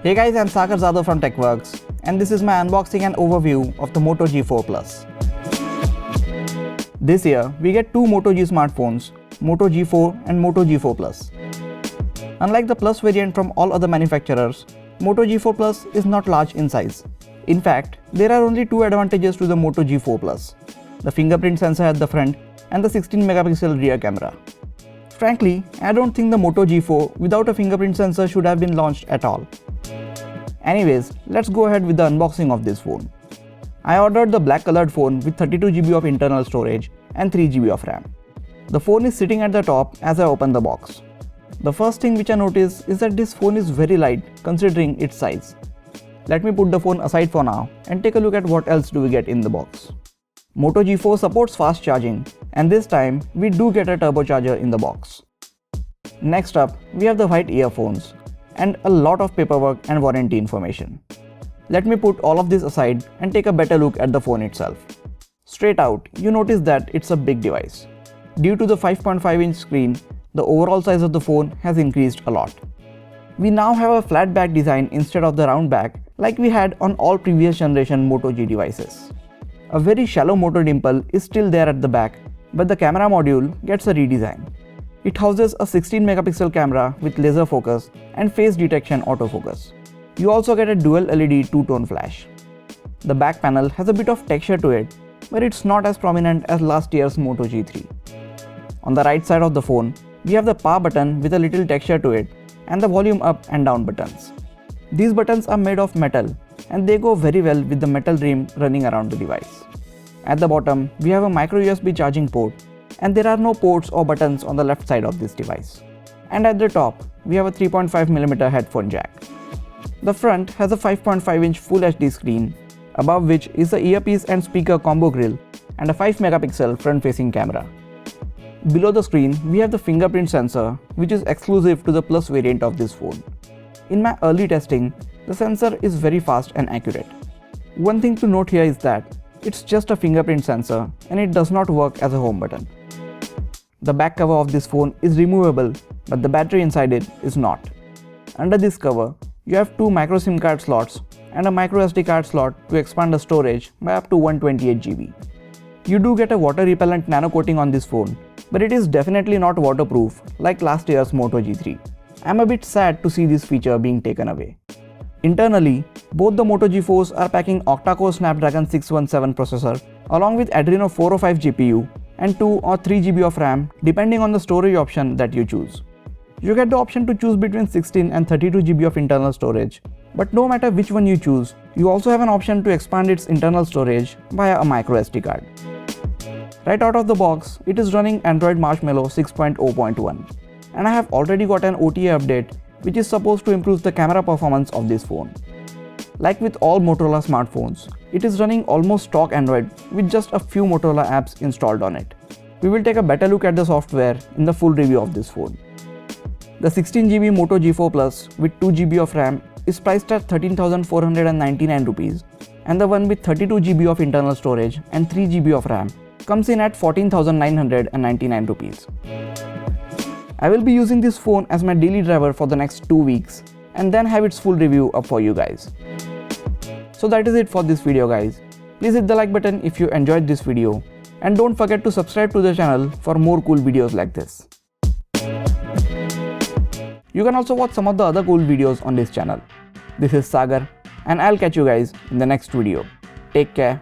Hey guys, I'm TecworkZ from TecworkZ, and this is my unboxing and overview of the Moto G4 Plus. This year, we get two Moto G smartphones, Moto G4 and Moto G4 Plus. Unlike the Plus variant from all other manufacturers, Moto G4 Plus is not large in size. In fact, there are only two advantages to the Moto G4 Plus: the fingerprint sensor at the front and the 16 megapixel rear camera. Frankly, I don't think the Moto G4 without a fingerprint sensor should have been launched at all. Anyways, let's go ahead with the unboxing of this phone. I ordered the black colored phone with 32GB of internal storage and 3GB of RAM. The phone is sitting at the top as I open the box. The first thing which I notice is that this phone is very light considering its size. Let me put the phone aside for now and take a look at what else do we get in the box. Moto G4 supports fast charging, and this time we do get a turbocharger in the box. Next up, we have the white earphones and a lot of paperwork and warranty information. Let me put all of this aside and take a better look at the phone itself. Straight out, you notice that it's a big device. Due to the 5.5-inch screen, the overall size of the phone has increased a lot. We now have a flat back design instead of the round back like we had on all previous generation Moto G devices. A very shallow motor dimple is still there at the back, but the camera module gets a redesign. It houses a 16 megapixel camera with laser focus and face detection autofocus. You also get a dual LED two-tone flash. The back panel has a bit of texture to it, but it's not as prominent as last year's Moto G3. On the right side of the phone, we have the power button with a little texture to it and the volume up and down buttons. These buttons are made of metal and they go very well with the metal rim running around the device. At the bottom, we have a micro USB charging port, and there are no ports or buttons on the left side of this device. And at the top, we have a 3.5mm headphone jack. The front has a 5.5-inch Full HD screen, above which is the earpiece and speaker combo grille and a 5 megapixel front-facing camera. Below the screen, we have the fingerprint sensor, which is exclusive to the Plus variant of this phone. In my early testing, the sensor is very fast and accurate. One thing to note here is that it's just a fingerprint sensor and it does not work as a home button. The back cover of this phone is removable, but the battery inside it is not. Under this cover, you have two micro SIM card slots and a micro SD card slot to expand the storage by up to 128GB. You do get a water repellent nano coating on this phone, but it is definitely not waterproof like last year's Moto G3. I'm a bit sad to see this feature being taken away. Internally, both the Moto G4s are packing octa-core Snapdragon 617 processor along with Adreno 405 GPU and 2 or 3GB of RAM depending on the storage option that you choose. You get the option to choose between 16 and 32GB of internal storage, but no matter which one you choose, you also have an option to expand its internal storage via a micro SD card. Right out of the box, it is running Android Marshmallow 6.0.1, and I have already got an OTA update which is supposed to improve the camera performance of this phone. Like with all Motorola smartphones, it is running almost stock Android with just a few Motorola apps installed on it. We will take a better look at the software in the full review of this phone. The 16GB Moto G4 Plus with 2GB of RAM is priced at 13,499 rupees, and the one with 32GB of internal storage and 3GB of RAM comes in at 14,999 rupees. I will be using this phone as my daily driver for the next 2 weeks and then have its full review up for you guys. So that is it for this video guys. Please hit the like button if you enjoyed this video and don't forget to subscribe to the channel for more cool videos like this. You can also watch some of the other cool videos on this channel. This is Sagar and I'll catch you guys in the next video. Take care.